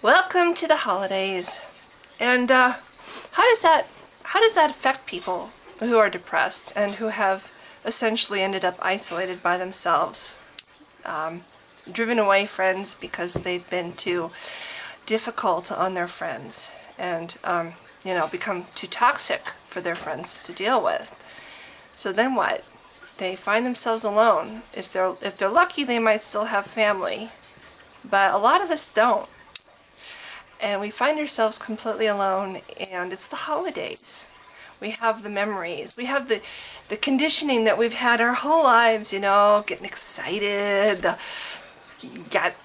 Welcome to the holidays. And how does that affect people who are depressed and who have essentially ended up isolated by themselves, driven away friends because they've been too difficult on their friends and become too toxic for their friends to deal with. So then what? They find themselves alone. If they're lucky, they might still have family, but a lot of us don't. And we find ourselves completely alone, and it's the holidays. We have the memories. We have the conditioning that we've had our whole lives, getting excited. Got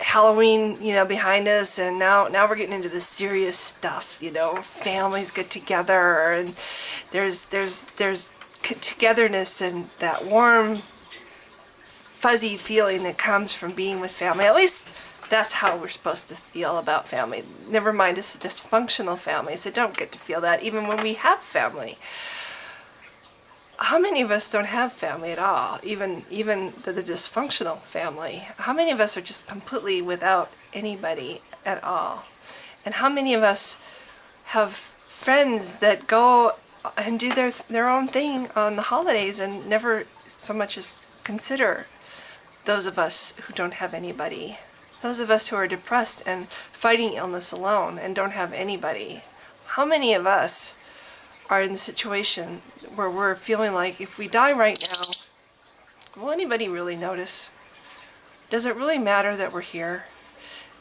Halloween, behind us, and now we're getting into the serious stuff, families get together, and there's togetherness and that warm, fuzzy feeling that comes from being with family. At least that's how we're supposed to feel about family. Never mind us dysfunctional families that don't get to feel that even when we have family. How many of us don't have family at all? Even the dysfunctional family. How many of us are just completely without anybody at all? And how many of us have friends that go and do their own thing on the holidays and never so much as consider those of us who don't have anybody? Those of us who are depressed and fighting illness alone and don't have anybody. How many of us are in the situation where we're feeling like if we die right now, will anybody really notice? Does it really matter that we're here?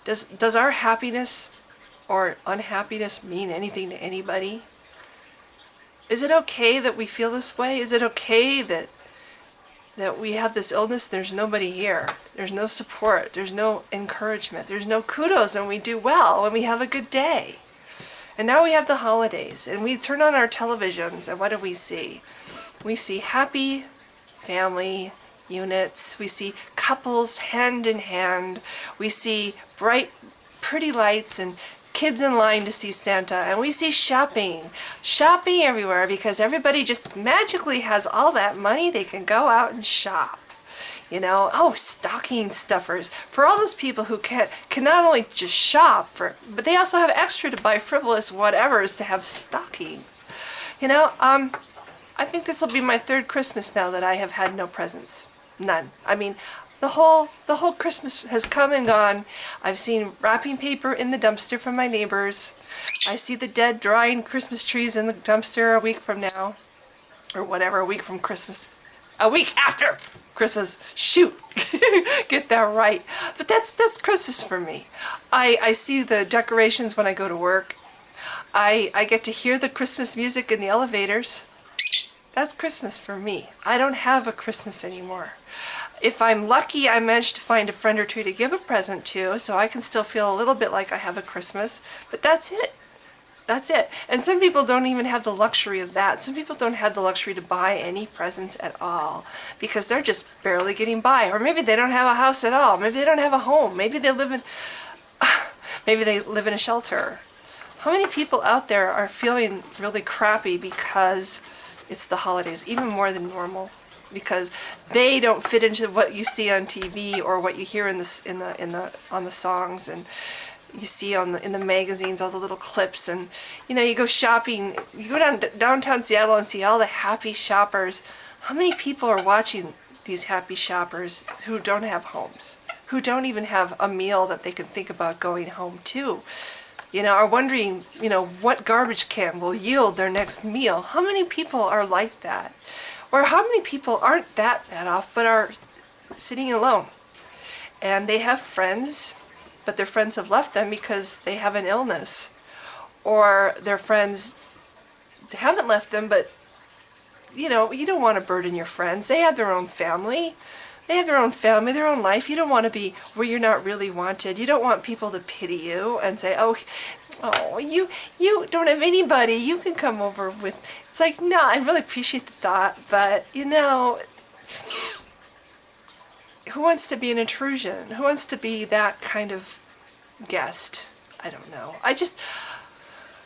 Does our happiness or unhappiness mean anything to anybody? Is it okay that we feel this way? Is it okay that we have this illness? There's nobody here. There's no support. There's no encouragement. There's no kudos when we do well, when we have a good day. And now we have the holidays, and we turn on our televisions, and what do we see? We see happy family units. We see couples hand in hand. We see bright, pretty lights and kids in line to see Santa, and we see shopping everywhere because everybody just magically has all that money they can go out and shop. Stocking stuffers for all those people who can not only just shop but they also have extra to buy frivolous whatevers to have stockings. I think this will be my third Christmas now that I have had no presents. None. I mean, the whole Christmas has come and gone. I've seen wrapping paper in the dumpster from my neighbors. I see the dead, drying Christmas trees in the dumpster a week from now. Or whatever, a week from Christmas. A week after Christmas. Shoot. Get that right. But that's Christmas for me. I see the decorations when I go to work. I get to hear the Christmas music in the elevators. That's Christmas for me. I don't have a Christmas anymore. If I'm lucky, I manage to find a friend or two to give a present to, so I can still feel a little bit like I have a Christmas, but that's it. That's it. And some people don't even have the luxury of that. Some people don't have the luxury to buy any presents at all because they're just barely getting by. Or maybe they don't have a house at all. Maybe they don't have a home. Maybe they live in a shelter. How many people out there are feeling really crappy because it's the holidays, even more than normal? Because they don't fit into what you see on TV or what you hear on the songs, and you see in the magazines, all the little clips, and you go shopping, you go downtown Seattle and see all the happy shoppers. How many people are watching these happy shoppers who don't have homes, who don't even have a meal that they can think about going home to? Are wondering, what garbage can will yield their next meal. How many people are like that? Or how many people aren't that bad off but are sitting alone? And they have friends, but their friends have left them because they have an illness. Or their friends haven't left them, but you don't want to burden your friends. They have their own family. They have their own family, their own life. You don't want to be where you're not really wanted. You don't want people to pity you and say, oh, you don't have anybody. You can come over with... It's like, no, I really appreciate the thought, but, who wants to be an intrusion? Who wants to be that kind of guest? I don't know. At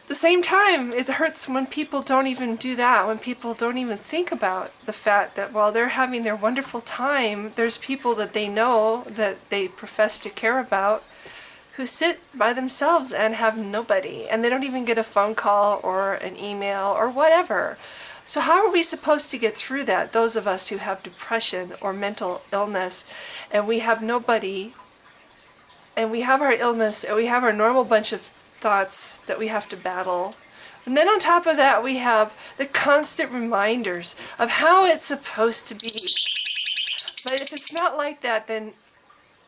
the same time, it hurts when people don't even do that, when people don't even think about the fact that while they're having their wonderful time, there's people that they know, that they profess to care about, who sit by themselves and have nobody, and they don't even get a phone call or an email or whatever. So how are we supposed to get through that, those of us who have depression or mental illness, and we have nobody, and we have our illness, and we have our normal bunch of thoughts that we have to battle? And then on top of that, we have the constant reminders of how it's supposed to be. But if it's not like that, then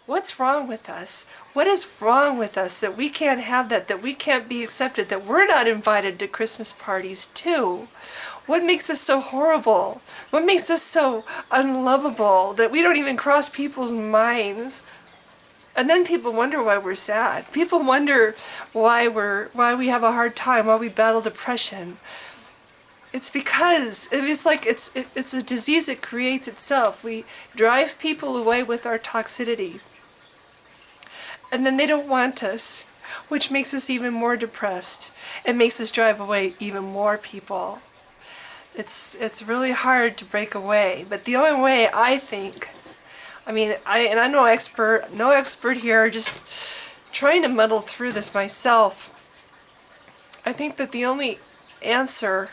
what's wrong with us? What is wrong with us that we can't have that, that we can't be accepted, that we're not invited to Christmas parties too? What makes us so horrible? What makes us so unlovable that we don't even cross people's minds? And then people wonder why we're sad. People wonder why we have a hard time, why we battle depression. It's because it's a disease that creates itself. We drive people away with our toxicity. And then they don't want us, which makes us even more depressed. It makes us drive away even more people. It's really hard to break away. But the only way, I think, I'm no expert here, just trying to muddle through this myself. I think that the only answer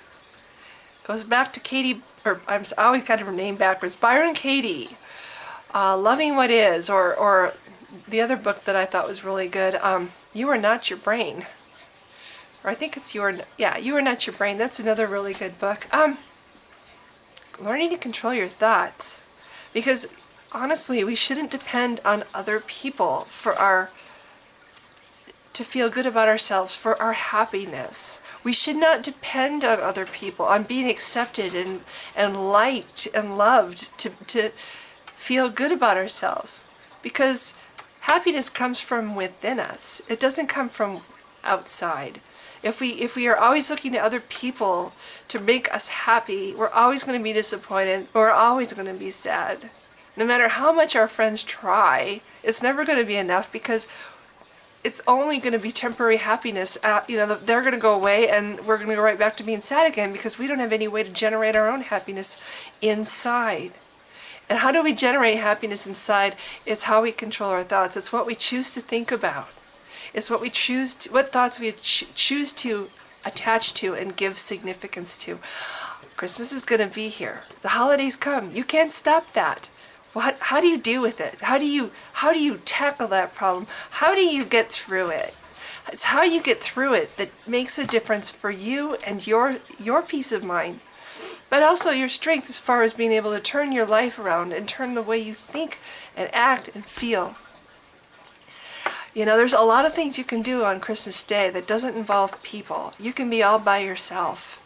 goes back to Katie, I always got her name backwards, Byron Katie, Loving What Is, or the other book that I thought was really good, You Are Not Your Brain. Or I think it's You Are Not Your Brain. That's another really good book. Learning to control your thoughts. Because honestly, we shouldn't depend on other people to feel good about ourselves, for our happiness. We should not depend on other people, on being accepted and liked and loved to feel good about ourselves. Because happiness comes from within us. It doesn't come from outside. If we are always looking to other people to make us happy, we're always going to be disappointed. We're always going to be sad. No matter how much our friends try, it's never going to be enough, because it's only going to be temporary happiness. They're going to go away, and we're going to go right back to being sad again, because we don't have any way to generate our own happiness inside. And how do we generate happiness inside? It's how we control our thoughts. It's what we choose to think about. It's what thoughts we choose to attach to and give significance to. Christmas is going to be here. The holidays come. You can't stop that. How do you deal with it? How do you tackle that problem? How do you get through it? It's how you get through it that makes a difference for you and your peace of mind. But also your strength as far as being able to turn your life around and turn the way you think and act and feel. There's a lot of things you can do on Christmas Day that doesn't involve people. You can be all by yourself.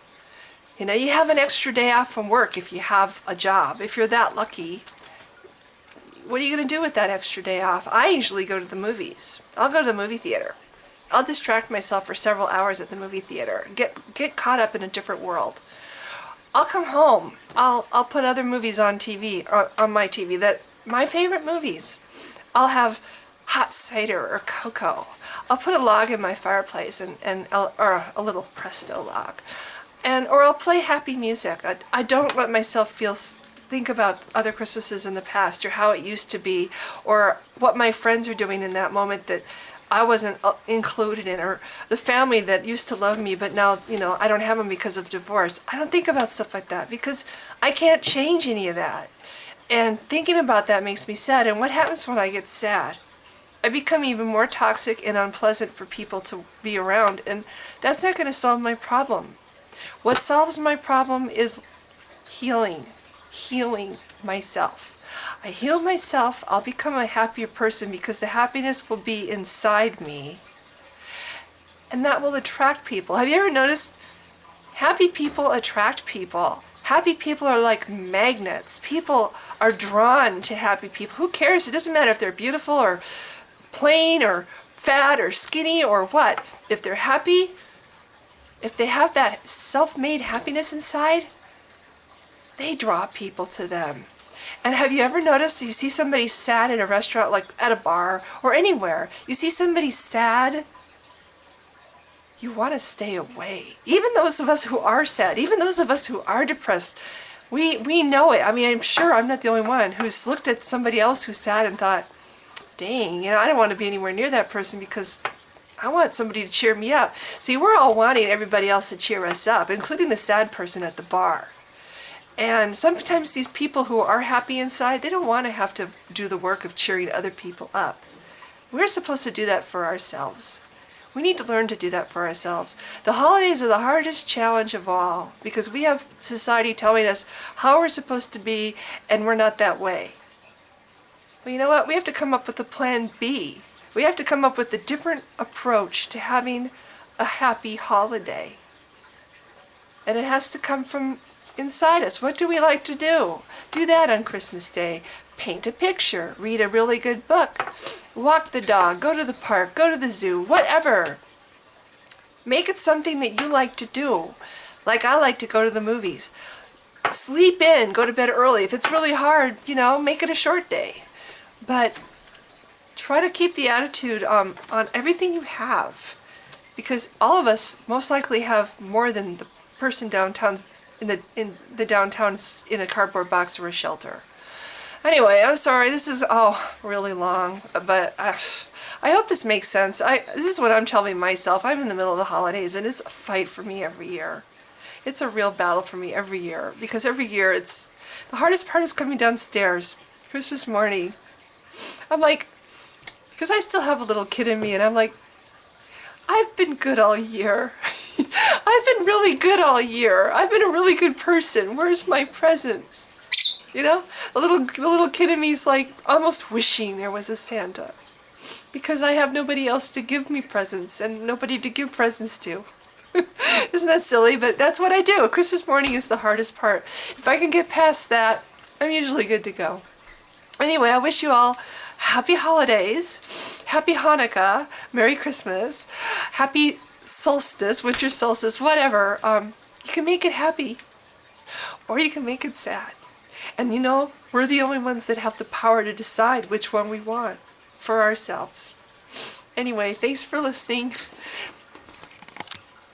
You have an extra day off from work if you have a job, if you're that lucky. What are you going to do with that extra day off? I usually go to the movies. I'll go to the movie theater. I'll distract myself for several hours at the movie theater. Get caught up in a different world. I'll come home. I'll put other movies on TV, or on my TV, my favorite movies. I'll have hot cider or cocoa. I'll put a log in my fireplace or a little Presto log. Or I'll play happy music. I don't let myself think about other Christmases in the past, or how it used to be, or what my friends are doing in that moment that I wasn't included in, or the family that used to love me but now I don't have them because of divorce. I don't think about stuff like that, because I can't change any of that. And thinking about that makes me sad. And what happens when I get sad? I become even more toxic and unpleasant for people to be around, and that's not going to solve my problem. What solves my problem is healing myself. I heal myself, I'll become a happier person, because the happiness will be inside me. And that will attract people. Have you ever noticed happy people attract people? Happy people are like magnets. People are drawn to happy people. Who cares? It doesn't matter if they're beautiful or plain or fat or skinny or what. If they're happy, if they have that self-made happiness inside, they draw people to them. And have you ever noticed, you see somebody sad at a restaurant, like at a bar or anywhere, you see somebody sad, you want to stay away. Even those of us who are sad, even those of us who are depressed, we know it. I'm sure I'm not the only one who's looked at somebody else who's sad and thought, dang, I don't want to be anywhere near that person because I want somebody to cheer me up. See, we're all wanting everybody else to cheer us up, including the sad person at the bar. And sometimes these people who are happy inside, they don't want to have to do the work of cheering other people up. We're supposed to do that for ourselves. We need to learn to do that for ourselves. The holidays are the hardest challenge of all because we have society telling us how we're supposed to be, and we're not that way. Well, you know what? We have to come up with a plan B. We have to come up with a different approach to having a happy holiday. And it has to come from inside us. What do we like to do? Do that on Christmas Day. Paint a picture. Read a really good book. Walk the dog. Go to the park. Go to the zoo. Whatever. Make it something that you like to do. Like I like to go to the movies. Sleep in. Go to bed early. If it's really hard, make it a short day. But try to keep the attitude on everything you have. Because all of us most likely have more than the person downtown in the downtown in a cardboard box or a shelter. Anyway, I'm sorry, this is really long, but I hope this makes sense. This is what I'm telling myself. I'm in the middle of the holidays, and it's a fight for me every year. It's a real battle for me every year, because every year the hardest part is coming downstairs, Christmas morning. I'm like, because I still have a little kid in me, and I'm like, I've been good all year. I've been really good all year. I've been a really good person. Where's my presents? The little kid in me's like almost wishing there was a Santa. Because I have nobody else to give me presents and nobody to give presents to. Isn't that silly? But that's what I do. Christmas morning is the hardest part. If I can get past that, I'm usually good to go. Anyway, I wish you all happy holidays, happy Hanukkah, Merry Christmas, happy solstice, winter solstice, whatever. You can make it happy or you can make it sad. And we're the only ones that have the power to decide which one we want for ourselves. Anyway, thanks for listening.